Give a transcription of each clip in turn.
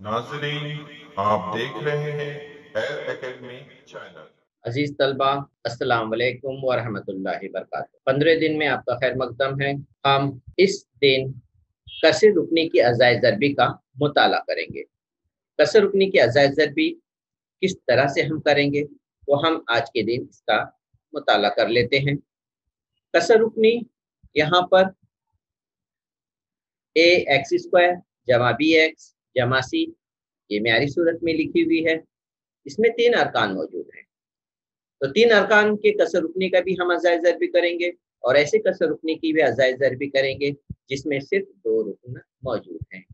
नाज़रीन, आप देख रहे हैं एयर एकेडमी चैनल। अजीज तलबा, अस्सलाम वालेकुम व रहमतुल्लाहि व बरकातुहू। 15 दिन में आपका खैर मकदम है। हम इस दिन कसर रुकनी की अज़ाए ज़रबी का मुताला करेंगे। कसर रुकनी की अज़ाए ज़रबी किस तरह से हम करेंगे वो हम आज के दिन इसका मुताला कर लेते हैं। कसर रुकनी यहाँ पर ए एक्स स्क्वायर जमा बी एक्स जमा सी, ये म्यारी सूरत में लिखी हुई है। इसमें 3 अरकान मौजूद हैं। तो 3 अरकान के कसर रुकनी का भी हम अज़ाए ज़रबी करेंगे और ऐसे कसर रुकनी की भी अज़ाए ज़रबी करेंगे जिसमें सिर्फ 2 रुकन मौजूद हैं।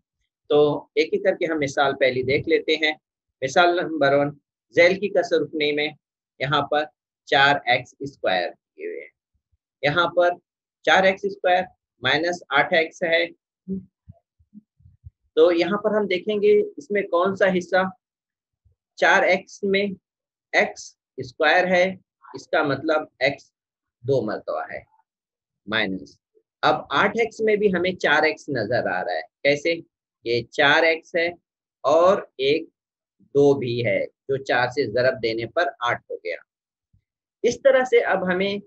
तो एक एक करके हम मिसाल पहली देख लेते हैं। मिसाल नंबर 1, ज़ैल की कसर रुकनी में यहाँ पर 4x² दिए हुए हैं। यहाँ पर 4x² माइनस 8x है। तो यहाँ पर हम देखेंगे इसमें कौन सा हिस्सा 4x में x स्क्वायर है, इसका मतलब x 2 मरतबा है, माइनस अब 8x में भी हमें 4x नजर आ रहा है। कैसे? ये 4x है और एक 2 भी है जो 4 से ज़रब देने पर 8 हो गया। इस तरह से अब हमें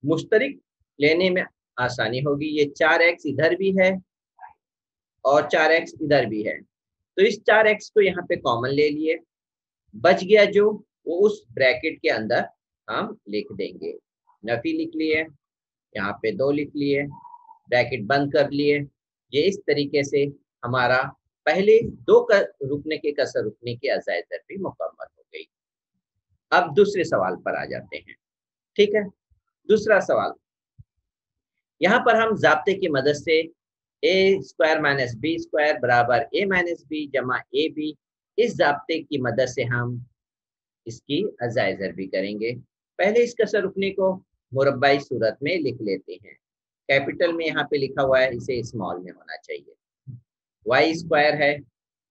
मुश्तरिक लेने में आसानी होगी। ये 4x इधर भी है और 4x इधर भी है, तो इस 4x को यहाँ पे कॉमन ले लिए, बच गया जो वो उस ब्रैकेट के अंदर हम लिख देंगे। नफी लिख लिए, यहाँ पे 2 लिख लिए, ब्रैकेट बंद कर लिए। ये इस तरीके से हमारा पहले 2 रुकने के कसर रुकने की अज़ाए ज़रबी मुकम्मल हो गई। अब दूसरे सवाल पर आ जाते हैं। ठीक है, दूसरा सवाल, यहाँ पर हम ज़ाब्ते की मदद से ए स्क्वायर माइनस बी स्क्वायर बराबर ए माइनस बी जमा ए बी, इस ज़ाब्ते की मदद से हम इसकी अज़ाए ज़रबी करेंगे। पहले इस कसर रुकने को मुरब्बाई सूरत में लिख लेते हैं। कैपिटल में यहाँ पे लिखा हुआ है, इसे स्मॉल में होना चाहिए। वाई स्क्वायर है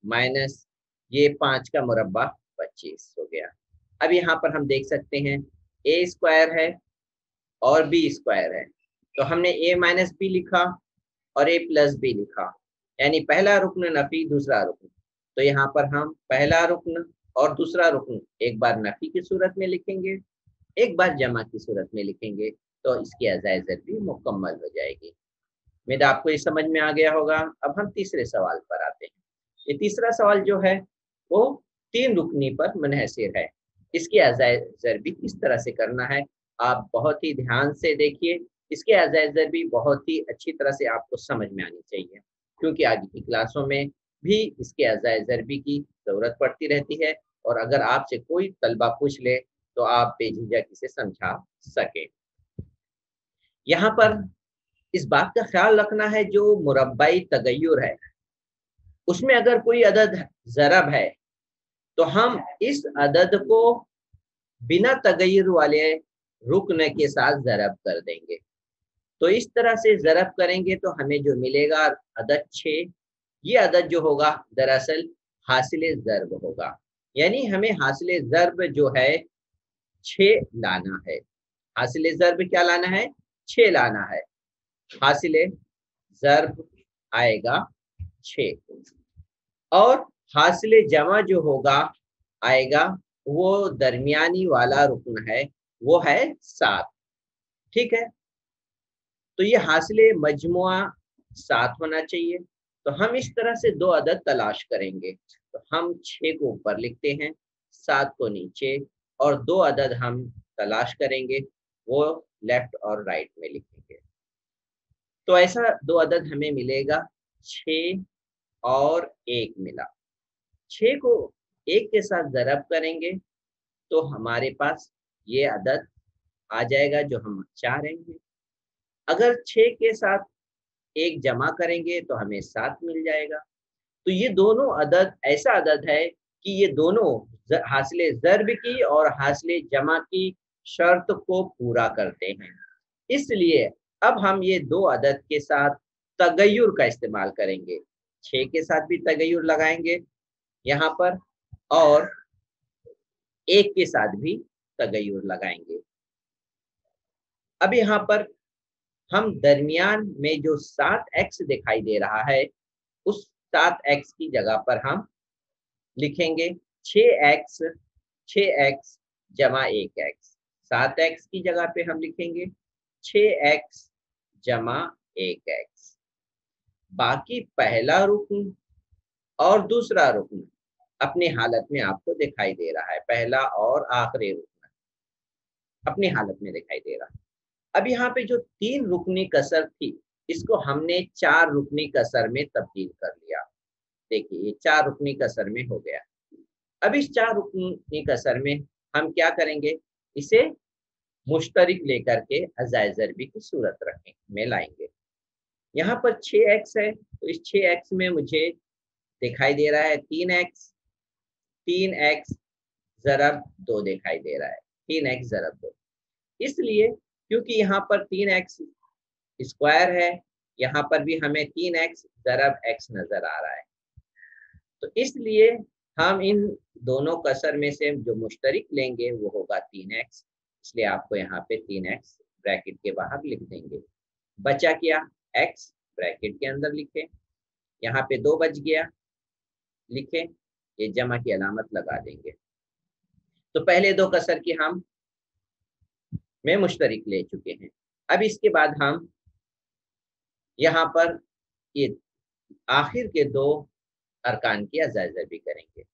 माइनस ये 5 का मुरब्बा 25 हो गया। अब यहाँ पर हम देख सकते हैं ए स्क्वायर है और बी स्क्वायर है, तो हमने ए माइनस बी लिखा और ए प्लस बी लिखा, यानी पहला रुकन नफी दूसरा रुकन। तो यहाँ पर हम पहला रुकन और दूसरा रुकन एक बार नफी की सूरत में लिखेंगे, एक बार जमा की सूरत में लिखेंगे, तो इसकी अज़ाए ज़रबी मुकम्मल हो जाएगी। उम्मीद आपको ये समझ में आ गया होगा। अब हम तीसरे सवाल पर आते हैं। ये तीसरा सवाल जो है वो 3 रुकनी पर मुनहसिर है। इसकी अज़ाए ज़रबी किस तरह से करना है आप बहुत ही ध्यान से देखिए। इसके अज़ाए ज़रबी बहुत ही अच्छी तरह से आपको समझ में आनी चाहिए, क्योंकि आगे की क्लासों में भी इसके अज़ाए ज़रबी की ज़रूरत पड़ती रहती है, और अगर आपसे कोई तलबा पूछ ले तो आप बेझिझक इसे समझा सकें। यहाँ पर इस बात का ख्याल रखना है, जो मुरब्बाई तगय्युर है उसमें अगर कोई अदद ज़रब है तो हम इस अदद को बिना तगय्युर वाले रुकन के साथ ज़रब कर देंगे। तो इस तरह से ज़रब करेंगे तो हमें जो मिलेगा अदद 6, ये अदद जो होगा दरअसल हासिल ज़र्ब होगा, यानी हमें हासिल ज़र्ब जो है 6 लाना है। हासिल ज़र्ब क्या लाना है? 6 लाना है। हासिल ज़र्ब आएगा 6 और हासिल जमा जो होगा आएगा, वो दरमियानी वाला रुकन है, वो है 7। ठीक है, तो ये हासिल मजमुआ 7 होना चाहिए। तो हम इस तरह से 2 अदद तलाश करेंगे। तो हम 6 को ऊपर लिखते हैं, 7 को नीचे, और 2 अदद हम तलाश करेंगे, वो लेफ्ट और राइट में लिखेंगे। तो ऐसा 2 अदद हमें मिलेगा, 6 और 1 मिला। 6 को 1 के साथ ज़रब करेंगे तो हमारे पास ये अदद आ जाएगा जो हम चाहेंगे। अगर 6 के साथ 1 जमा करेंगे तो हमें 7 मिल जाएगा। तो ये दोनों अदद ऐसा अदद है कि ये दोनों हासिल ज़र्ब की और हासिल जमा की शर्त को पूरा करते हैं। इसलिए अब हम ये 2 अदद के साथ तगय्युर का इस्तेमाल करेंगे। 6 के साथ भी तगय्युर लगाएंगे यहाँ पर, और 1 के साथ भी तगय्युर लगाएंगे। अब यहाँ पर हम दरमियान में जो 7x दिखाई दे रहा है, उस 7x की जगह पर हम लिखेंगे 6x जमा 1x, 7x की जगह पे हम लिखेंगे 6x जमा 1x। बाकी पहला रुकन और दूसरा रुकन अपनी हालत में आपको दिखाई दे रहा है, पहला और आखिरी रुकन अपनी हालत में दिखाई दे रहा है। अब यहाँ पे जो 3 रुकनी कसर थी, इसको हमने 4 रुकनी कसर में तब्दील कर लिया। देखिए ये 4 रुकनी कसर में हो गया। अब इस 4 रुकनी कसर में हम क्या करेंगे, इसे मुश्तरिक लेकर के अज़ाए ज़रबी की सूरत में लाएंगे। यहाँ पर 6x है, तो इस 6x में मुझे दिखाई दे रहा है 3x, 3x ज़रब 2 दिखाई दे रहा है, 3x ज़रब 2। इसलिए क्योंकि यहाँ पर 3x स्क्वायर है, यहाँ पर भी हमें 3x ज़रब x नजर आ रहा है, तो इसलिए हम इन दोनों कसर में से जो मुश्तरिक लेंगे वो होगा 3x, इसलिए आपको यहाँ पे 3x ब्रैकेट के बाहर लिख देंगे। बचा क्या, x ब्रैकेट के अंदर लिखे, यहाँ पे 2 बच गया, लिखे, ये जमा की अलामत लगा देंगे। तो पहले 2 कसर की हम में मुश्तरिक ले चुके हैं। अब इसके बाद हम यहाँ पर ये आखिर के 2 अरकान की अज़ाए ज़रबी करेंगे।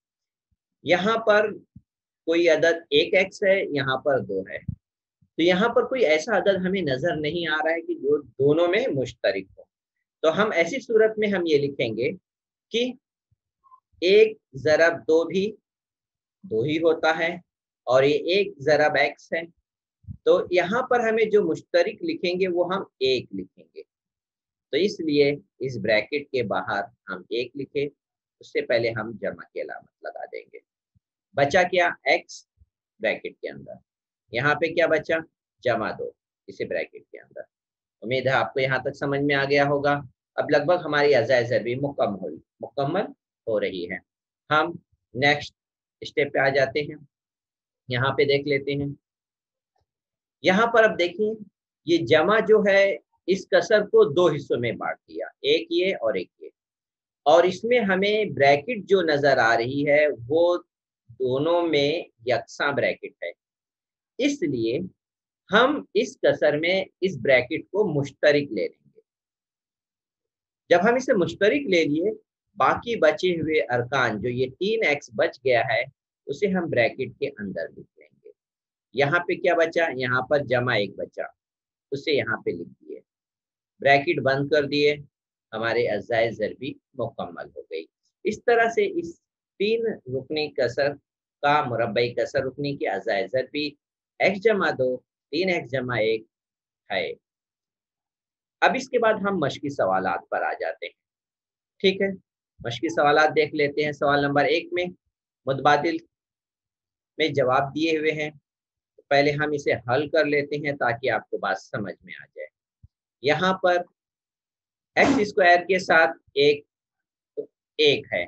यहाँ पर कोई अदद 1x है, यहाँ पर 2 है, तो यहाँ पर कोई ऐसा अदद हमें नजर नहीं आ रहा है कि जो दोनों में मुश्तरिक हो। तो हम ऐसी सूरत में हम ये लिखेंगे कि 1 ज़रब 2 भी 2 ही होता है और ये 1 ज़रब x है, तो यहाँ पर हमें जो मुश्तरिक लिखेंगे वो हम 1 लिखेंगे। तो इसलिए इस ब्रैकेट के बाहर हम 1 लिखे, उससे पहले हम जमा की अलामत लगा देंगे। बचा क्या, x ब्रैकेट के अंदर, यहाँ पे क्या बचा, जमा 2 इसी ब्रैकेट के अंदर। उम्मीद है आपको यहाँ तक समझ में आ गया होगा। अब लगभग हमारी अज़ाए ज़रबी मुकम्मल हो रही है। हम नेक्स्ट स्टेप पे आ जाते हैं, यहाँ पे देख लेते हैं। यहाँ पर अब देखिए ये जमा जो है इस कसर को 2 हिस्सों में बांट दिया, एक ये और एक ये, और इसमें हमें ब्रैकेट जो नजर आ रही है वो दोनों में यकसा ब्रैकेट है, इसलिए हम इस कसर में इस ब्रैकेट को मुश्तरिक ले लेंगे। जब हम इसे मुश्तरिक ले लिए, बाकी बचे हुए अरकान जो ये 3x बच गया है उसे हम ब्रैकेट के अंदर लिख लेंगे। यहाँ पे क्या बचा, यहाँ पर जमा 1 बचा, उसे यहाँ पे लिख दिए, ब्रैकेट बंद कर दिए, हमारे अज़ाए ज़रबी मुकम्मल हो गई। इस तरह से इस 3 रुकनी कसर का मुरब्बई कसर रुकनी की अज़ाए ज़रबी x जमा 2 3x जमा 1 है। अब इसके बाद हम मश्की सवालात पर आ जाते हैं। ठीक है, मश्की सवालात देख लेते हैं। सवाल नंबर 1 में मुतबादिल में जवाब दिए हुए हैं, तो पहले हम इसे हल कर लेते हैं ताकि आपको बात समझ में आ जाए। यहाँ पर एक्स स्क्वायर के साथ एक है,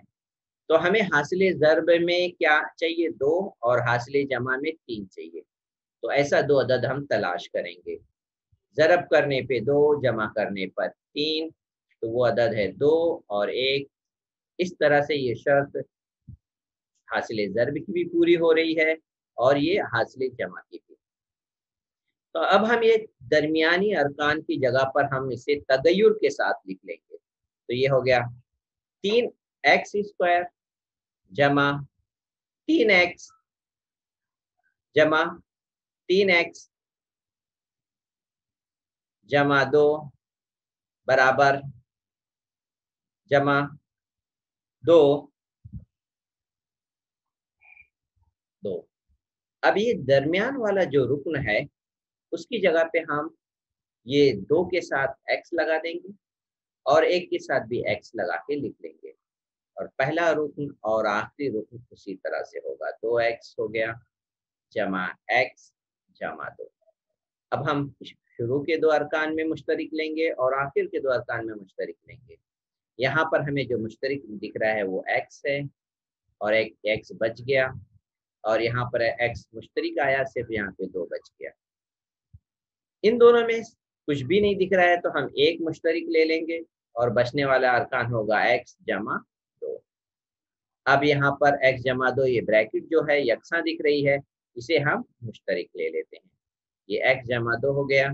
तो हमें हासिल ज़रब में क्या चाहिए, 2, और हासिल जमा में 3 चाहिए। तो ऐसा 2 अदद हम तलाश करेंगे। ज़रब करने पे 2, जमा करने पर 3, तो वो अदद है 2 और 1। इस तरह से ये शर्त हासिल ज़रब की भी पूरी हो रही है और ये हासिल जमा की भी। तो अब हम ये दरमियानी अरकान की जगह पर हम इसे तगय्युर के साथ लिख लेंगे। तो ये हो गया 3x स्क्वायर जमा 3x जमा 3x जमा 2 बराबर जमा 2 2। अब ये दरमियान वाला जो रुकन है उसकी जगह पे हम ये 2 के साथ x लगा देंगे और 1 के साथ भी x लगा के लिख लेंगे, और पहला रुकन और आखिरी रुकन उसी तरह से होगा। 2x हो गया जमा x जमा 2। अब हम शुरू के 2 अरकान में मुश्तरिक लेंगे और आखिर के 2 अरकान में मुश्तरिक लेंगे। यहाँ पर हमें जो मुश्तरिक दिख रहा है वो x है और एक x बच गया, और यहाँ पर x मुश्तरिक आया, सिर्फ यहाँ पे 2 बच गया। इन दोनों में कुछ भी नहीं दिख रहा है तो हम 1 मुश्तरिक ले लेंगे और बचने वाला अरकान होगा x जमा 2। अब यहाँ पर x जमा 2, ये ब्रैकेट जो है यकसा दिख रही है, इसे हम मुश्तरिक ले लेते हैं। ये x जमा 2 हो गया,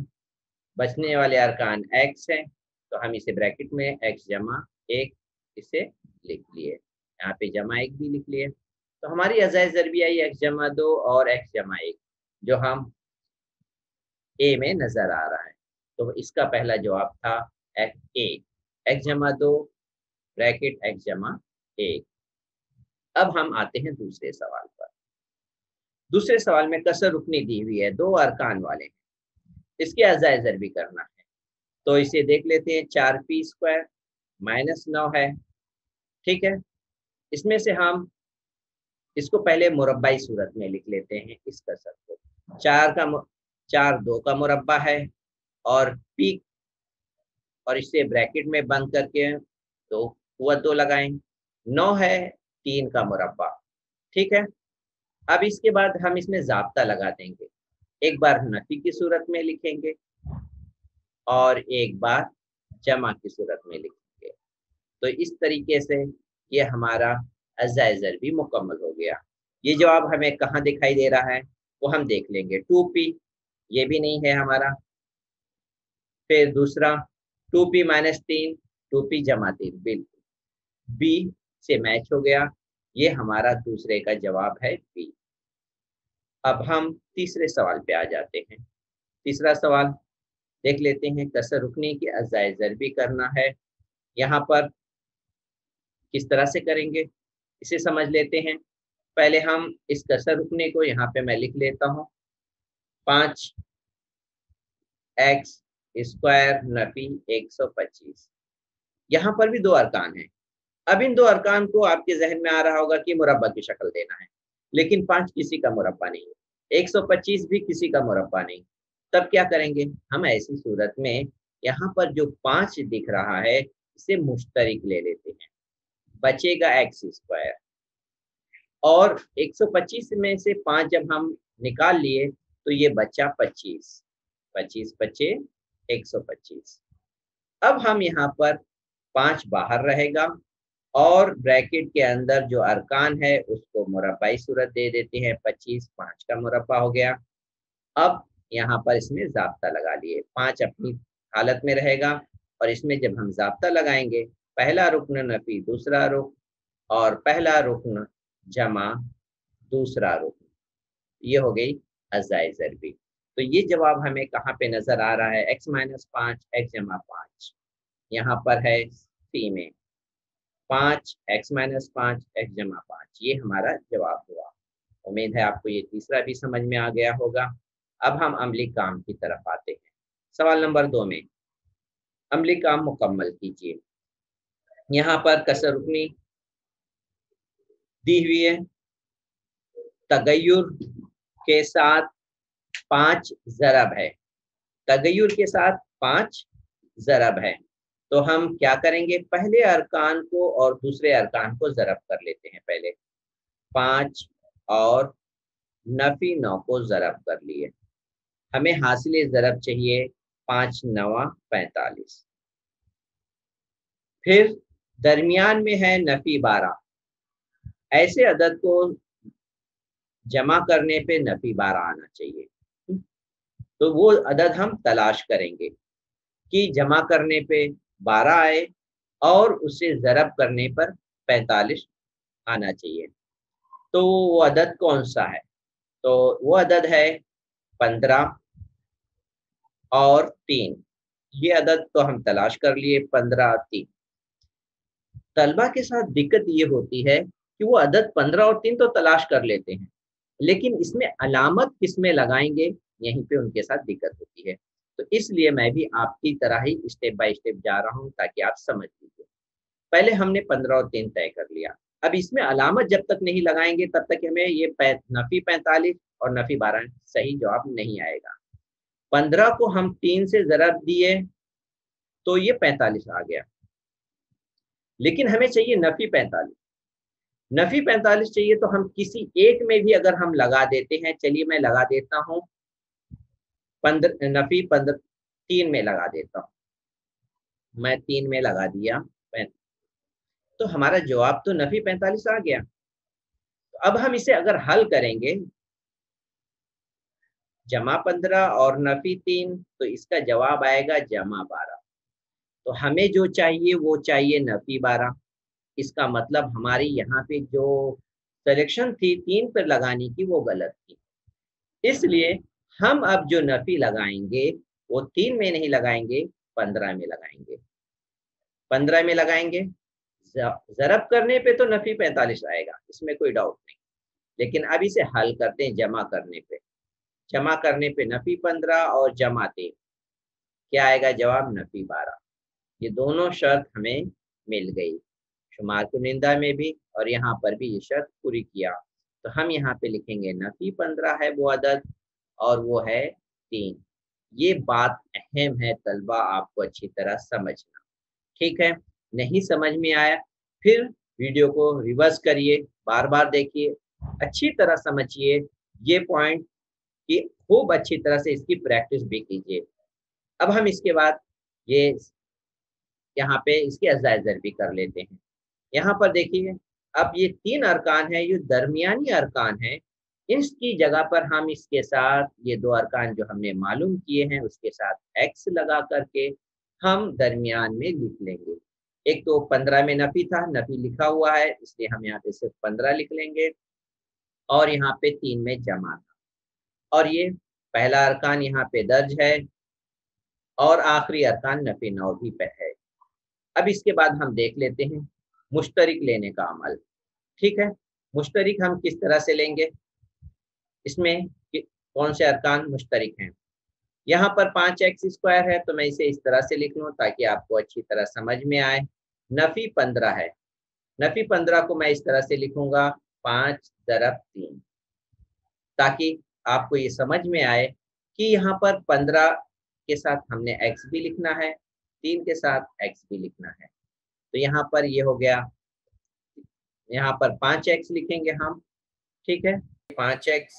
बचने वाले अरकान x है, तो हम इसे ब्रैकेट में x जमा 1 इसे लिख लिए, यहाँ पे जमा 1 भी लिख लिए। तो हमारी अज़ाय ज़रबी आई x जमा 2 और x जमा 1, जो हम ए में नजर आ रहा है। तो इसका पहला जवाब था x जमा 2 ब्रैकेट x जमा 1। अब हम आते हैं दूसरे सवाल पर। दूसरे सवाल में कसर रुकनी दी हुई है, 2 अरकान वाले हैं, इसके अज़ाय ज़रबी करना है। तो इसे देख लेते हैं, 4p² माइनस 9 है, ठीक है। इसमें से हम इसको पहले मुरब्बाई सूरत में लिख लेते हैं इस कसर को। 4 2 का मुरब्बा है और p, और इसे ब्रैकेट में बंद करके तो कुव्वत 2 लगाएं। 9 है 3 का मुरब्बा, ठीक है। अब इसके बाद हम इसमें ज़ाब्ता लगा देंगे, एक बार नफी की सूरत में लिखेंगे और एक बार जमा की सूरत में लिखेंगे। तो इस तरीके से ये हमारा अज़ाय ज़रबी मुकम्मल हो गया। ये जवाब हमें कहाँ दिखाई दे रहा है वो हम देख लेंगे। 2p ये भी नहीं है हमारा। फिर दूसरा 2p माइनस 3, 2p जमा 3, बिल्कुल बी से मैच हो गया। ये हमारा दूसरे का जवाब है बी। अब हम तीसरे सवाल पे आ जाते हैं। तीसरा सवाल देख लेते हैं, कसर रुकने की अज़ाय ज़रबी करना है। यहाँ पर किस तरह से करेंगे इसे समझ लेते हैं। पहले हम इस कसर रुकने को यहाँ पे मैं लिख लेता हूँ, 5x² नफी 125। यहाँ पर भी 2 अरकान हैं। अब इन 2 अरकान को आपके जहन में आ रहा होगा कि मुरब्बा की शक्ल देना है, लेकिन 5 किसी का मुरब्बा नहीं, 125 भी किसी का मुरब्बा नहीं। तब क्या करेंगे, हम ऐसी सूरत में यहाँ पर जो 5 दिख रहा है इसे मुश्तरिक ले लेते हैं, बचेगा x²। और 125 में से 5 जब हम निकाल लिए तो ये बचा 25, 25 बचे 125। अब हम यहाँ पर 5 बाहर रहेगा और ब्रैकेट के अंदर जो अरकान है उसको मुरब्बाई सूरत दे देते हैं, 25 5 का मुरब्बा हो गया। अब यहाँ पर इसमें ज़ाब्ता लगा लिए, 5 अपनी हालत में रहेगा और इसमें जब हम ज़ाब्ता लगाएंगे, पहला रुकन नफी दूसरा रुकन और पहला रुकन जमा दूसरा रुकन, ये हो गई अज़ाय ज़रबी। तो ये जवाब हमें कहाँ पे नजर आ रहा है, x माइनस 5 x जमा 5, यहाँ पर है सी में 5 x माइनस 5 x जमा 5, ये हमारा जवाब हुआ। उम्मीद है आपको ये तीसरा भी समझ में आ गया होगा। अब हम अमली काम की तरफ आते हैं। सवाल नंबर 2 में अमली काम मुकम्मल कीजिए। यहाँ पर कसर रुकनी दी हुई है, तगय्युर के साथ 5 ज़रब है, तगय्युर के साथ 5 ज़रब है। तो हम क्या करेंगे, पहले अरकान को और दूसरे अरकान को ज़रब कर लेते हैं। पहले 5 और नफी 9 को ज़रब कर लिए, हमें हासिल ज़रब चाहिए 5 9 45। फिर दरमियान में है नफी 12, ऐसे अदद को जमा करने पे नफी 12 आना चाहिए। तो वो अदद हम तलाश करेंगे कि जमा करने पे 12 आए और उसे ज़रब करने पर 45 आना चाहिए। तो वो अदद कौन सा है, तो वो अदद है 15 और 3। ये अदद तो हम तलाश कर लिए, 15 और 3। तलबा के साथ दिक्कत ये होती है कि वो अदद 15 और 3 तो तलाश कर लेते हैं, लेकिन इसमें अलामत किस में लगाएंगे, यहीं पे उनके साथ दिक्कत होती है। तो इसलिए मैं भी आपकी तरह ही स्टेप बाय स्टेप जा रहा हूँ ताकि आप समझ लीजिए। पहले हमने 15 और 3 तय कर लिया, अब इसमें अलामत जब तक नहीं लगाएंगे तब तक हमें ये नफी 45 और नफी 12 सही जवाब नहीं आएगा। 15 को हम 3 से ज़रब दिए तो ये 45 आ गया, लेकिन हमें चाहिए नफी 45। नफी 45 चाहिए तो हम किसी एक में भी अगर हम लगा देते हैं, चलिए मैं लगा देता हूँ 15, नफी 15 3 में लगा देता हूँ, मैं 3 में लगा दिया। तो हमारा जवाब तो नफी 45 आ गया। तो अब हम इसे अगर हल करेंगे जमा 15 और नफी 3, तो इसका जवाब आएगा जमा 12। तो हमें जो चाहिए वो चाहिए नफी 12। इसका मतलब हमारी यहाँ पे जो सिलेक्शन थी 3 पर लगाने की वो गलत थी। इसलिए हम अब जो नफी लगाएंगे वो 3 में नहीं लगाएंगे, 15 में लगाएंगे। 15 में लगाएंगे, जरब करने पे तो नफी 45 आएगा, इसमें कोई डाउट नहीं। लेकिन अब इसे हल करते हैं जमा करने पे। जमा करने पे नफी 15 और जमा 3, क्या आएगा जवाब नफी 12। ये दोनों शर्त हमें मिल गई, शुमार कुनिंदा में भी और यहाँ पर भी ये शर्त पूरी किया। तो हम यहाँ पे लिखेंगे नफी 15 है वो अदद और वो है 3। ये बात अहम है तलबा, आपको अच्छी तरह समझना। ठीक है, नहीं समझ में आया फिर वीडियो को रिवर्स करिए, बार बार देखिए, अच्छी तरह समझिए ये पॉइंट कि खूब अच्छी तरह से इसकी प्रैक्टिस भी कीजिए। अब हम इसके बाद ये यहाँ पे इसकी अजाइजर भी कर लेते हैं। यहाँ पर देखिए, अब ये 3 अरकान है, ये दरमियानी अरकान है। इसकी जगह पर हम इसके साथ ये 2 अरकान जो हमने मालूम किए हैं उसके साथ एक्स लगा करके हम दरमियान में लिख लेंगे। एक तो 15 में नफी था, नफी लिखा हुआ है इसलिए हम यहाँ पे सिर्फ 15 लिख लेंगे और यहाँ पे 3 में जमा था और ये पहला अरकान यहाँ पे दर्ज है और आखिरी अरकान नफी 9 भी पे है। अब इसके बाद हम देख लेते हैं मुश्तरिक लेने का अमल। ठीक है, मुश्तरिक हम किस तरह से लेंगे, इसमें कौन से अरकान मुश्तरिक हैं। यहाँ पर 5x² है तो मैं इसे इस तरह से लिख लूँ ताकि आपको अच्छी तरह समझ में आए। नफी 15 है, नफी 15 को मैं इस तरह से लिखूंगा 5 ज़रब 3, ताकि आपको ये समझ में आए कि यहाँ पर 15 के साथ हमने x भी लिखना है, 3 के साथ x भी लिखना है। तो यहाँ पर ये हो गया, यहाँ पर 5x लिखेंगे हम। ठीक है, 5x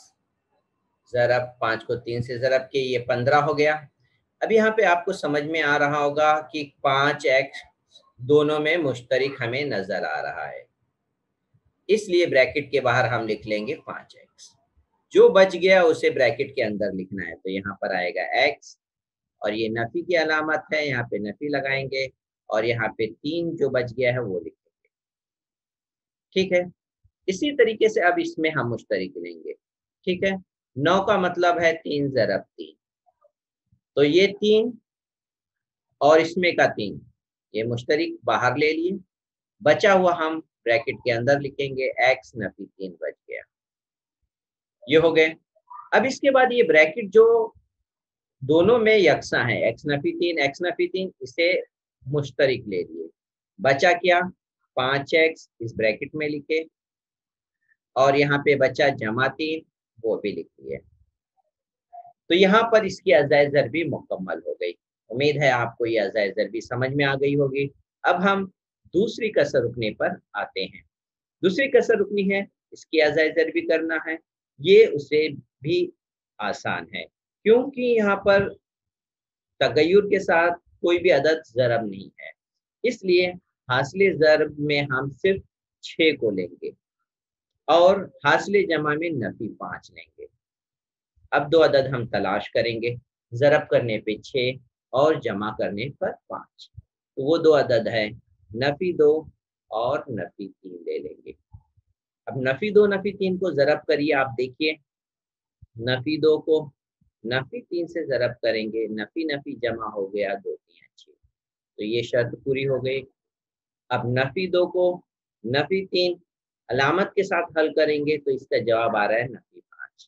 ज़रब 5 को 3 से ज़रब के ये 15 हो गया। अब यहाँ पे आपको समझ में आ रहा होगा कि 5x दोनों में मुश्तरिक हमें नजर आ रहा है, इसलिए ब्रैकेट के बाहर हम लिख लेंगे 5x। जो बच गया उसे ब्रैकेट के अंदर लिखना है, तो यहाँ पर आएगा x और ये नफी की अलामत है, यहाँ पे नफी लगाएंगे और यहाँ पे 3 जो बच गया है वो लिखेंगे। ठीक है, इसी तरीके से अब इसमें हम मुश्तरिक लेंगे। ठीक है, 9 का मतलब है 3 ज़रब 3, तो ये 3 और इसमें का 3, ये मुश्तरिक बाहर ले लिए, बचा हुआ हम ब्रैकेट के अंदर लिखेंगे, x नफी 3 बच गया, ये हो गए। अब इसके बाद ये ब्रैकेट जो दोनों में यकसा है, x नफी 3 x नफी 3, इसे मुश्तरिक ले लिए, बचा क्या 5x इस ब्रैकेट में लिखे और यहाँ पे बचा जमा 3 वो भी लिख लिए। तो यहाँ पर इसकी अजाइजर भी मुकम्मल हो गई। उम्मीद है आपको ये अजाइजर भी समझ में आ गई होगी। अब हम दूसरी कसर रुकने पर आते हैं। दूसरी कसर रुकनी है, इसकी अजाइजर भी करना है, ये उसे भी आसान है क्योंकि यहाँ पर तगय्युर के साथ कोई भी अदद ज़रब नहीं है, इसलिए हासिल ज़रब में हम सिर्फ 6 को लेंगे और हासिल जमा में नफी 5 लेंगे। अब 2 अदद हम तलाश करेंगे, ज़रब करने पे 6 और जमा करने पर 5, तो वो 2 अदद है नफी 2 और नफी 3 ले लेंगे। अब नफी 2 नफी 3 को ज़रब करिए, आप देखिए नफी 2 को नफी 3 से ज़रब करेंगे, नफी नफी जमा हो गया 2 3 6, तो ये शर्त पूरी हो गई। अब नफी 2 को नफी 3 अलामत के साथ हल करेंगे तो इसका जवाब आ रहा है नफी 5,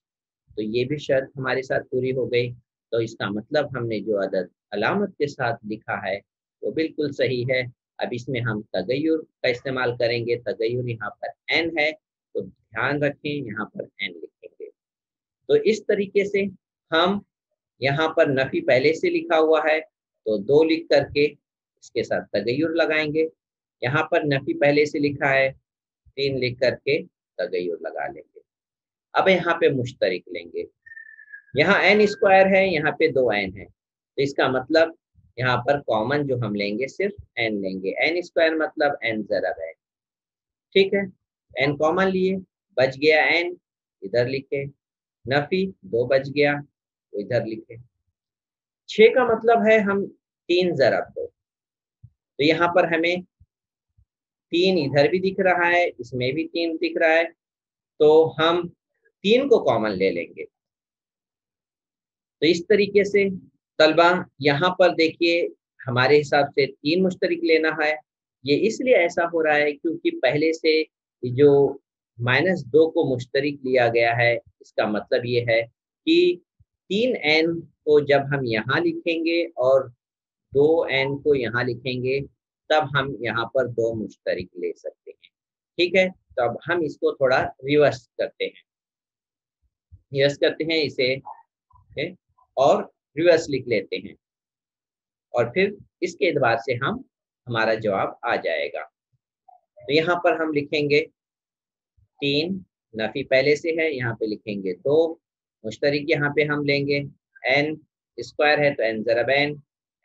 तो ये भी शर्त हमारे साथ पूरी हो गई। तो इसका मतलब हमने जो अदद अलामत के साथ लिखा है वो बिल्कुल सही है। अब इसमें हम तगय्युर का इस्तेमाल करेंगे, तगय्युर यहाँ पर n है तो ध्यान रखें यहाँ पर n लिखेंगे। तो इस तरीके से हम यहाँ पर नफी पहले से लिखा हुआ है तो 2 लिख करके इसके साथ तगय्युर लगाएंगे, यहाँ पर नफी पहले से लिखा है 3 लिख करके तगय्युर लगा लेंगे। अब यहाँ पे मुश्तरिक लेंगे, यहाँ n² है, यहाँ पे 2n है, तो इसका मतलब यहाँ पर कॉमन जो हम लेंगे सिर्फ n लेंगे, n² मतलब n ज़रब है, ठीक है, n कॉमन लिए, बच गया n, इधर लिखे, नफी 2 बच गया तो इधर लिखे। 6 का मतलब है हम 3 ज़रब 2, तो यहाँ पर हमें 3 इधर भी दिख रहा है, इसमें भी 3 दिख रहा है, तो हम 3 को कॉमन ले लेंगे। तो इस तरीके से तलबा यहाँ पर देखिए हमारे हिसाब से 3 मुश्तरिक लेना है। ये इसलिए ऐसा हो रहा है क्योंकि पहले से जो -2 को मुश्तरिक लिया गया है, इसका मतलब ये है कि 3n को जब हम यहाँ लिखेंगे और 2n को यहाँ लिखेंगे, तब हम यहाँ पर 2 मुश्तरिक ले सकते हैं। ठीक है, तो अब हम इसको थोड़ा रिवर्स करते हैं, इसे है, और रिवर्स लिख लेते हैं और फिर इसके एतबार से हम हमारा जवाब आ जाएगा। तो यहाँ पर हम लिखेंगे 3, नफी पहले से है, यहाँ पे लिखेंगे 2, मुश्तरिक यहाँ पे हम लेंगे n स्क्वायर है तो n ज़रब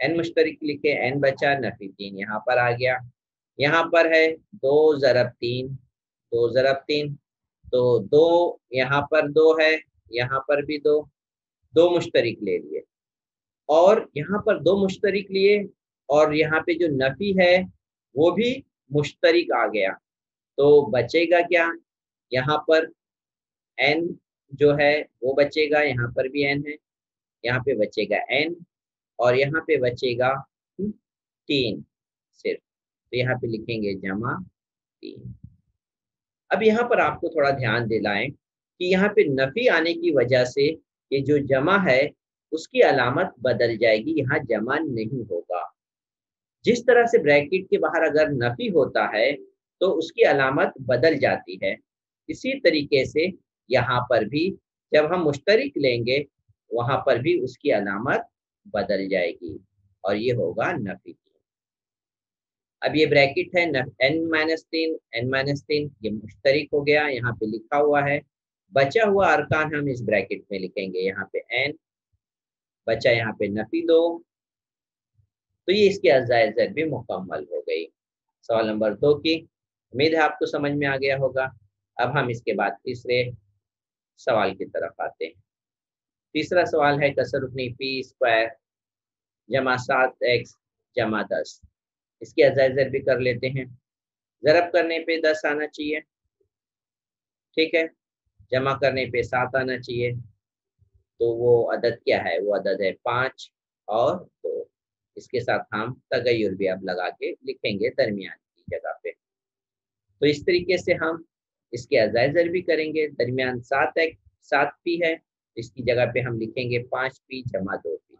n मुश्तरिक लिखे, n बचा, नफी 3 यहाँ पर आ गया। यहाँ पर है 2 ज़रब 3, 2 ज़रब 3, तो 2 यहाँ पर 2 है, यहाँ पर भी 2, 2 मुश्तरिक ले लिए और यहाँ पर 2 मुश्तरिक लिए और यहाँ पे जो नफी है वो भी मुश्तरिक आ गया, तो बचेगा क्या, यहाँ पर n जो है वो बचेगा, यहाँ पर भी n है, यहाँ पे बचेगा n और यहाँ पे बचेगा 3 सिर्फ, तो यहाँ पे लिखेंगे जमा 3। अब यहाँ पर आपको थोड़ा ध्यान दिलाएं कि यहाँ पे नफी आने की वजह से ये जो जमा है उसकी अलामत बदल जाएगी, यहाँ जमा नहीं होगा। जिस तरह से ब्रैकेट के बाहर अगर नफी होता है तो उसकी अलामत बदल जाती है, इसी तरीके से यहाँ पर भी जब हम मुश्तरिक लेंगे वहां पर भी उसकी अलामत बदल जाएगी और ये होगा नफी की। अब ये ब्रैकेट है n-3 ये मुश्तरिक हो गया, यहाँ पे लिखा हुआ है। बचा हुआ अरकान हम इस ब्रैकेट में लिखेंगे, यहाँ पे n बचा, यहाँ पे नफी 2, तो ये इसकी अज़ाए ज़र भी मुकम्मल हो गई। सवाल नंबर 2 की उम्मीद है आपको समझ में आ गया होगा। अब हम इसके बाद तीसरे सवाल की तरफ आते हैं। तीसरा सवाल है कसर रुकनी p² जमा 7x जमा 10। इसकी अज़ाए ज़र भी कर लेते हैं। ज़रब करने पे 10 आना चाहिए, ठीक है, जमा करने पे 7 आना चाहिए, तो वो अदद क्या है, वो अदद है 5 और 2। इसके साथ हम तगय्युर भी अब लगा के लिखेंगे दरमियान की जगह पे। तो इस तरीके से हम इसके अज़ाए ज़र भी करेंगे। दरमियान 7p है, इसकी जगह पे हम लिखेंगे 5p जमा 2p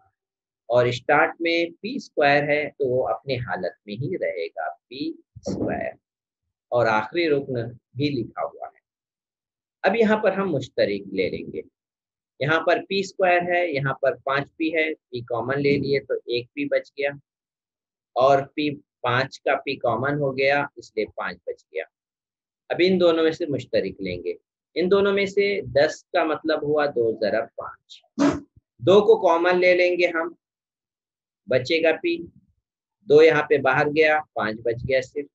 और स्टार्ट में p² है तो वो अपने हालत में ही रहेगा p² और आखिरी रुकन भी लिखा हुआ है। अब यहाँ पर हम मुश्तरिक ले लेंगे, यहाँ पर p² है, यहाँ पर 5p है, p कॉमन ले लिए तो 1p बच गया और p 5 का p कॉमन हो गया इसलिए 5 बच गया। अब इन दोनों में से मुश्तरिक लेंगे, इन दोनों में से 10 का मतलब हुआ 2 ज़रब 5, 2 को कॉमन ले लेंगे हम, बचेगा p, 2 यहाँ पे बाहर गया, 5 बच गया सिर्फ।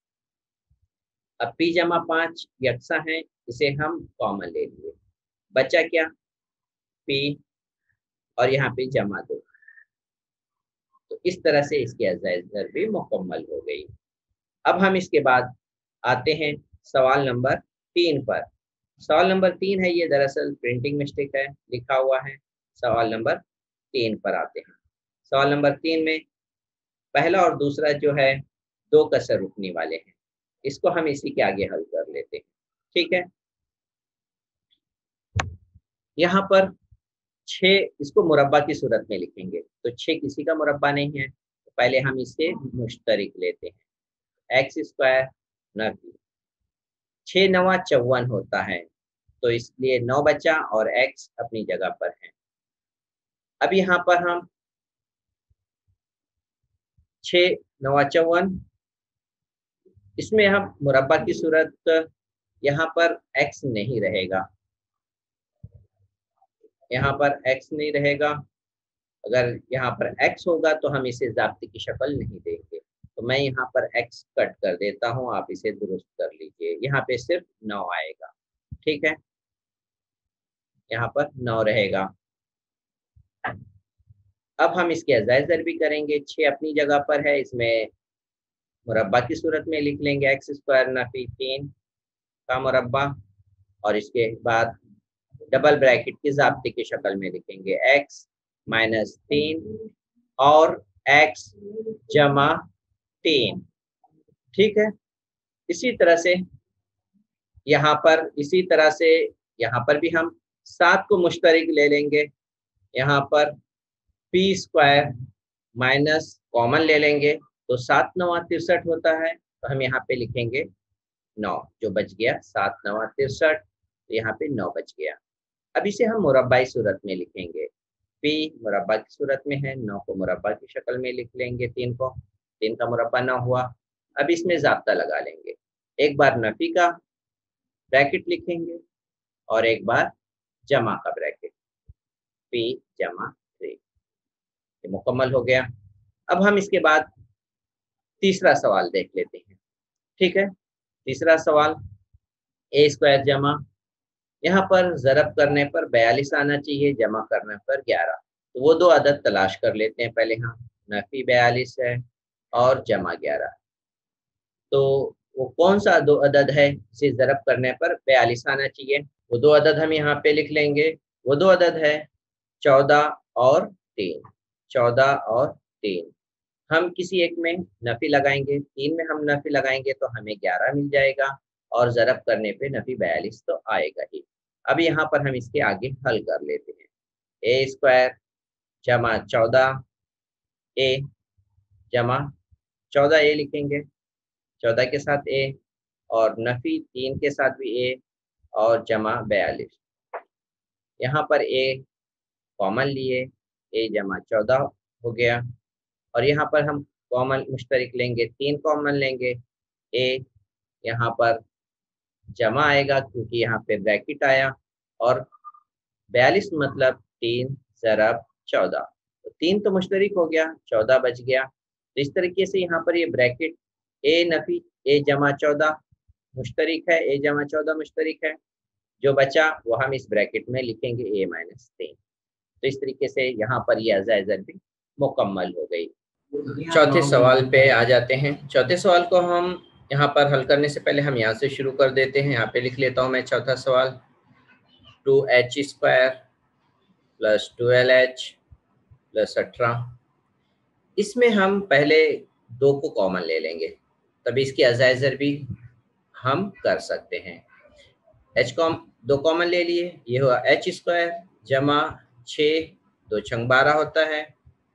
अब p जमा 5 यकसा है, इसे हम कॉमन ले लिए, बचा क्या p और यहाँ पे जमा 2, तो इस तरह से इसकी अज़ाए ज़र भी मुकम्मल हो गई। अब हम इसके बाद आते हैं सवाल नंबर 3 पर। सवाल नंबर 3 है, ये दरअसल प्रिंटिंग मिस्टेक है, लिखा हुआ है। सवाल नंबर 3 पर आते हैं। सवाल नंबर 3 में पहला और दूसरा जो है 2 कसर रुकनी वाले हैं, इसको हम इसी के आगे हल कर लेते हैं, ठीक है। यहाँ पर 6 इसको मुरब्बा की सूरत में लिखेंगे, तो 6 किसी का मुरब्बा नहीं है, तो पहले हम इसे मुश्तरिक लेते हैं, x² नफी 6 9 54 होता है, तो इसलिए 9 बचा और x अपनी जगह पर है। अब यहाँ पर हम 6 9 54, इसमें हम मुरब्बा की सूरत, यहाँ पर x नहीं रहेगा, यहाँ पर x नहीं रहेगा। अगर यहाँ पर x होगा तो हम इसे ज़ाब्ते की शक्ल नहीं देंगे, तो तो मैं यहाँ पर x कट कर देता हूँ, आप इसे दुरुस्त कर लीजिए। यहाँ पे सिर्फ 9 आएगा, ठीक है, यहाँ पर 9 रहेगा। अब हम इसके अजाइज ज़रबी करेंगे। 6 अपनी जगह पर है, इसमें मुरब्बा की सूरत में लिख लेंगे x स्क्वायर नफी 3 का मुरब्बा, और इसके बाद डबल ब्रैकेट की ज़ाब्ते की शक्ल में लिखेंगे x माइनस 3 और x जमा 3, ठीक है। इसी तरह से यहाँ पर भी हम 7 को मुश्तरिक ले लेंगे। यहाँ पर p स्क्वायर माइनस कॉमन ले लेंगे, तो 7 9 63 होता है, तो हम यहाँ पे लिखेंगे 9, जो बच गया 7 9 63, तो यहाँ पे 9 बच गया। अब इसे हम मुरब्बाई सूरत में लिखेंगे। p मुरब्बा की सूरत में है, 9 को मुरब्बा की शक्ल में लिख लेंगे, 3 को, 3 का मुरब्बा 9 हुआ। अब इसमें ज़ाब्ता लगा लेंगे, एक बार नफी का ब्रैकेट लिखेंगे और एक बार जमा का ब्रैकेट, p जमा 3, ये मुकम्मल हो गया। अब हम इसके बाद तीसरा सवाल देख लेते हैं, ठीक है। तीसरा सवाल a स्क्वायर जमा, यहाँ पर ज़रब करने पर 42 आना चाहिए, जमा करने पर 11, तो वो दो अदद तलाश कर लेते हैं पहले हम। नफी 42 है और जमा 11, तो वो कौन सा दो अदद है जिसे ज़रब करने पर 42 आना चाहिए? वो दो अदद हम यहाँ पे लिख लेंगे। वो दो अदद है 14 और 3, 14 और 3। हम किसी एक में नफी लगाएंगे, 3 में हम नफी लगाएंगे तो हमें 11 मिल जाएगा, और ज़रब करने पे नफी 42 तो आएगा ही। अब यहाँ पर हम इसके आगे हल कर लेते हैं। a स्क्वायर जमा 14 a जमा 14 a लिखेंगे, 14 के साथ a, और नफी 3 के साथ भी a, और जमा 42। यहाँ पर a कॉमन लिए, a जमा 14 हो गया, और यहाँ पर हम कॉमन मुश्तरिक लेंगे, 3 कॉमन लेंगे, a यहाँ पर जमा आएगा क्योंकि यहाँ पे ब्रैकेट आया, और 42 मतलब 3 ज़रब 14, तो 3 तो मुश्तरिक हो गया, 14 बच गया। तो इस तरीके से यहाँ पर ये ब्रैकेट a नफी a जमा 14 मुश्तरिक है, a जमा 14 मुश्तरिक है, जो बचा वो हम इस ब्रैकेट में लिखेंगे a माइनस 3। तो इस तरीके से यहाँ पर ये अज़ाइज़ ज़रबी मुकम्मल हो गई। चौथे सवाल पे आ जाते हैं। चौथे सवाल को हम यहाँ पर हल करने से पहले हम यहाँ से शुरू कर देते हैं। यहाँ पे लिख लेता हूँ मैं चौथा सवाल, 2h square plus 12h plus 18। इसमें हम पहले 2 को कॉमन ले लेंगे, तभी इसकी अज़ाइज़ ज़रबी हम कर सकते हैं। दो कॉमन ले लिए, ये हुआ h स्क्वायर जमा 6, 2 छंग 12 होता है,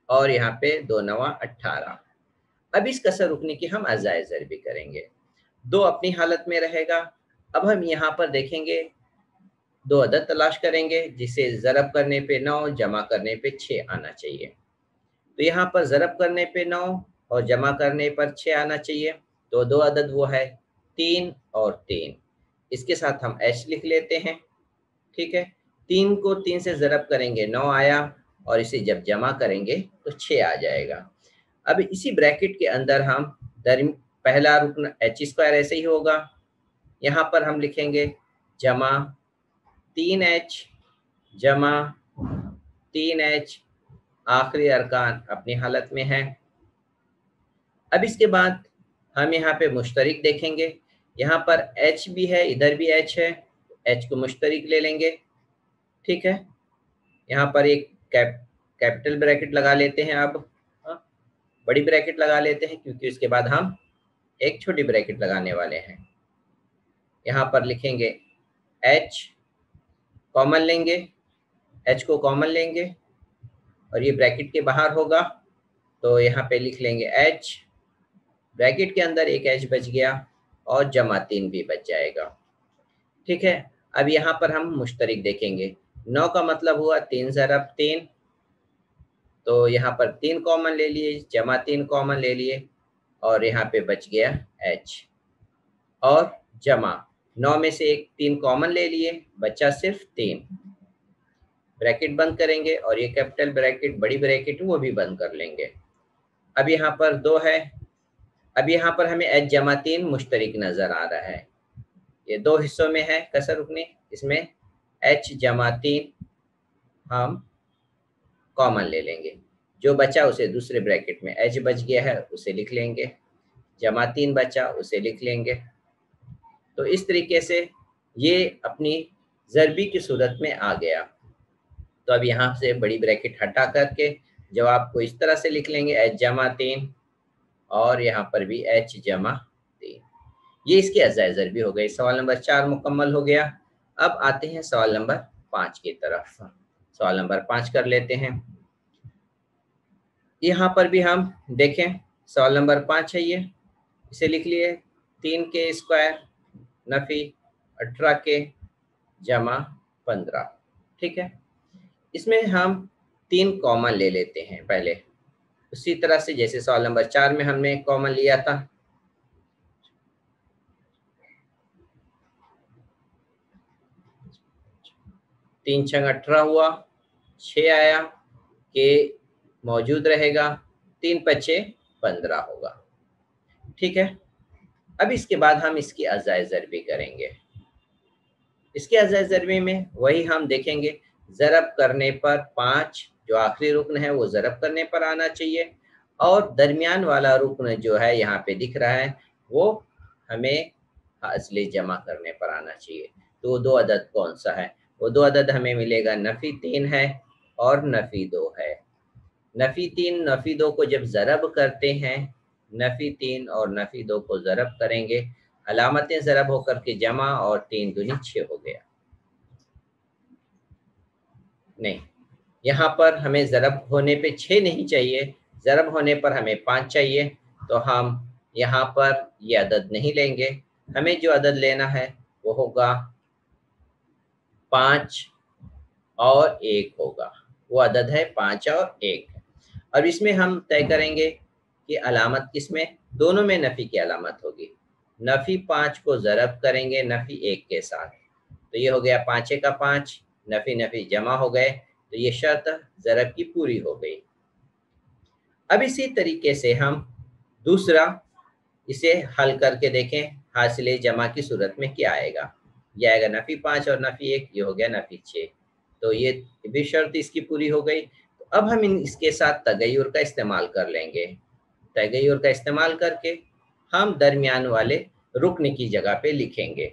और यहाँ पे 2 नवा 18। अब इस कसर रुकने की हम अज़ाइज़ ज़रबी करेंगे। 2 अपनी हालत में रहेगा। अब हम यहाँ पर देखेंगे, 2 अदद तलाश करेंगे जिसे ज़रब करने पे 9, जमा करने पे 6 आना चाहिए। तो यहाँ पर ज़रब करने पे 9 और जमा करने पर 6 आना चाहिए, तो 2 अदद वो है 3 और 3। इसके साथ हम h लिख लेते हैं, ठीक है। 3 को 3 से ज़रब करेंगे 9 आया, और इसे जब जमा करेंगे तो 6 आ जाएगा। अब इसी ब्रैकेट के अंदर हम पहला रुकन h स्क्वायर ऐसे ही होगा, यहाँ पर हम लिखेंगे जमा 3h जमा 3h, आखिरी अरकान अपनी हालत में है। अब इसके बाद हम यहाँ पे मुश्तरिक देखेंगे, यहाँ पर h भी है, इधर भी h है, h को मुश्तरिक ले लेंगे, ठीक है। यहाँ पर एक कैपिटल ब्रैकेट लगा लेते हैं। अब बड़ी ब्रैकेट लगा लेते हैं क्योंकि उसके बाद हम एक छोटी ब्रैकेट लगाने वाले हैं। यहाँ पर लिखेंगे h, कॉमन लेंगे, h को कॉमन लेंगे, और ये ब्रैकेट के बाहर होगा, तो यहाँ पे लिख लेंगे h, ब्रैकेट के अंदर एक h बच गया, और जमा 3 भी बच जाएगा, ठीक है। अब यहाँ पर हम मुश्तरिक देखेंगे, 9 का मतलब हुआ 3 ज़रब 3, तो यहाँ पर 3 कॉमन ले लिए, जमा 3 कॉमन ले लिए, और यहाँ पे बच गया h, और जमा 9 में से एक 3 कॉमन ले लिए, बचा सिर्फ 3। ब्रैकेट बंद करेंगे, और ये कैपिटल ब्रैकेट बड़ी ब्रैकेट वो भी बंद कर लेंगे। अब यहाँ पर 2 है, अब यहाँ पर हमें h जमा 3 मुश्तरिक नजर आ रहा है, ये दो हिस्सों में है कसर रुकनी, इसमें h जमा 3 हम कॉमन ले लेंगे, जो बचा उसे दूसरे ब्रैकेट में h बच गया है उसे लिख लेंगे, जमा 3 बचा उसे लिख लेंगे। तो इस तरीके से ये अपनी ज़रबी की सूरत में आ गया। तो अब यहाँ से बड़ी ब्रैकेट हटा करके जवाब को इस तरह से लिख लेंगे, h जमा 3 और यहाँ पर भी h जमा 3। ये इसकी अज़ाए ज़रबी हो गई। सवाल नंबर 4 मुकम्मल हो गया। अब आते हैं सवाल नंबर 5 की तरफ। सवाल नंबर 5 कर लेते हैं। यहाँ पर भी हम देखें, सवाल नंबर 5 है ये, इसे लिख लिए 3k स्क्वायर नफी 18k जमा 15। ठीक है, इसमें हम 3 कॉमन ले लेते हैं पहले, उसी तरह से जैसे सवाल नंबर 4 में हमने कॉमन लिया था। तीन 6 18 हुआ, 6 आया, के मौजूद रहेगा, 3 5 15 होगा। ठीक है, अब इसके बाद हम इसकी अज़ाए ज़रबी करेंगे। इसके अज़ाए ज़रबी में वही हम देखेंगे, ज़रब करने पर 5 जो आखिरी रुकन है वो ज़रब करने पर आना चाहिए, और दरमियान वाला रुकन जो है यहाँ पे दिख रहा है वो हमें हासिले जमा करने पर आना चाहिए। तो वो 2 अदद कौन सा है? वो 2 अदद हमें मिलेगा, नफ़ी 3 है और नफ़ी 2 है। नफ़ी 3 नफ़ी 2 को जब ज़रब करते हैं, नफ़ी 3 और नफ़ी 2 को ज़रब करेंगे, अलामतें ज़रब होकर के जमा और 3 दूनी 6 हो गया। नहीं, यहाँ पर हमें ज़रब होने पे 6 नहीं चाहिए, ज़रब होने पर हमें 5 चाहिए। तो हम यहाँ पर ये अदद नहीं लेंगे, हमें जो अदद लेना है वो होगा 5 और 1 होगा। वो अदद है 5 और 1। अब इसमें हम तय करेंगे कि अलामत किसमें, दोनों में नफ़ी की अलामत होगी। नफ़ी 5 को ज़रब करेंगे नफ़ी 1 के साथ, तो ये हो गया 5 का 5, नफ़ी नफ़ी जमा हो गए, तो ये शर्त ज़रब की पूरी हो गई। अब इसी तरीके से हम दूसरा इसे हल करके देखें, हासिले जमा की सूरत में क्या आएगा। यह आएगा नफ़ी 5 और नफ़ी 1, ये हो गया नफ़ी 6, तो ये भी शर्त इसकी पूरी हो गई। तो अब हम इसके साथ तगय्युर का इस्तेमाल कर लेंगे। तगय्युर का इस्तेमाल करके हम दरमियान वाले रुकन की जगह पे लिखेंगे।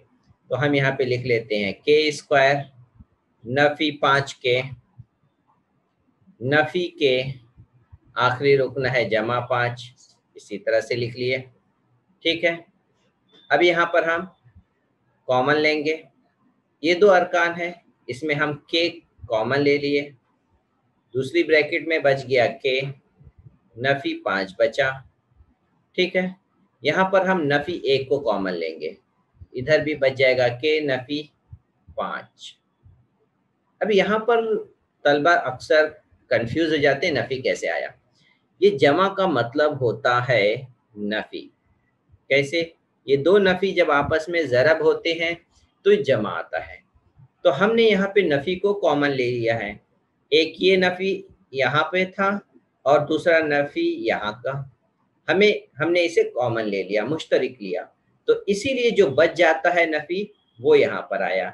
तो हम यहाँ पे लिख लेते हैं के स्क्वायर नफ़ी 5 के, नफ़ी के आखिरी रुकन है जमा 5, इसी तरह से लिख लिए। ठीक है, अब यहाँ पर हम कॉमन लेंगे, ये 2 अरकान है, इसमें हम के कॉमन ले लिए, दूसरी ब्रैकेट में बच गया के, नफ़ी 5 बचा। ठीक है, यहाँ पर हम नफ़ी 1 को कॉमन लेंगे, इधर भी बच जाएगा के नफ़ी 5। अब यहाँ पर तलबा अक्सर कंफ्यूज हो जाते हैं, नफ़ी कैसे आया। ये जमा का मतलब होता है नफ़ी। कैसे? ये 2 नफ़ी जब आपस में ज़रब होते हैं तो जमा आता है। तो हमने यहाँ पे नफ़ी को कॉमन ले लिया है, एक ये नफ़ी यहाँ पे था और दूसरा नफ़ी यहाँ का, हमने इसे कॉमन ले लिया, मुश्तरिक लिया, तो इसीलिए जो बच जाता है नफ़ी वो यहाँ पर आया।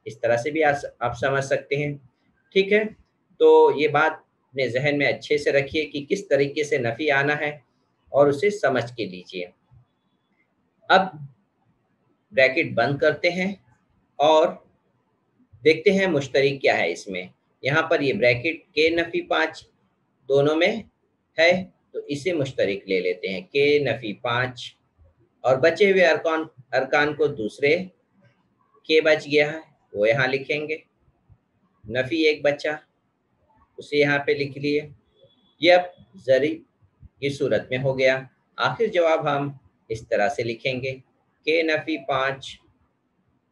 इस तरह से भी आप समझ सकते हैं। ठीक है, तो ये बात अपने जहन में अच्छे से रखिए कि किस तरीके से नफ़ी आना है और उसे समझ के लीजिए। अब ब्रैकेट बंद करते हैं और देखते हैं मुश्तरिक क्या है इसमें। यहाँ पर ये ब्रैकेट के नफ़ी 5 दोनों में है, तो इसे मुश्तरिक ले लेते हैं, के नफ़ी 5, और बचे हुए अरकान को दूसरे के बच गया है वो यहाँ लिखेंगे, नफ़ी 1 बचा उसे यहाँ पे लिख लिए। ये अब ज़रीब की सूरत में हो गया। आखिर जवाब हम इस तरह से लिखेंगे, के नफ़ी 5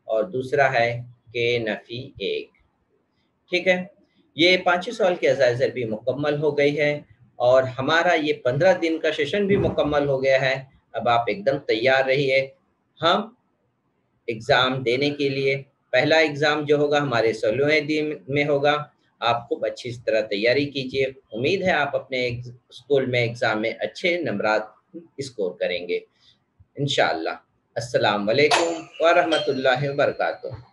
और दूसरा है के नफ़ी 1। ठीक है, ये 5 सवाल की अज़ाए ज़रबी मुकम्मल हो गई है और हमारा ये 15 दिन का सेशन भी मुकम्मल हो गया है। अब आप एकदम तैयार रहिए हम एग्ज़ाम देने के लिए। पहला एग्ज़ाम जो होगा हमारे 16वें दिन में होगा। आप खूब अच्छी तरह तैयारी कीजिए। उम्मीद है आप अपने स्कूल में एग्ज़ाम में अच्छे नंबरात स्कोर करेंगे इंशाअल्लाह। अस्सलाम वालेकुम व रहमतुल्लाहि व बरकातुहू।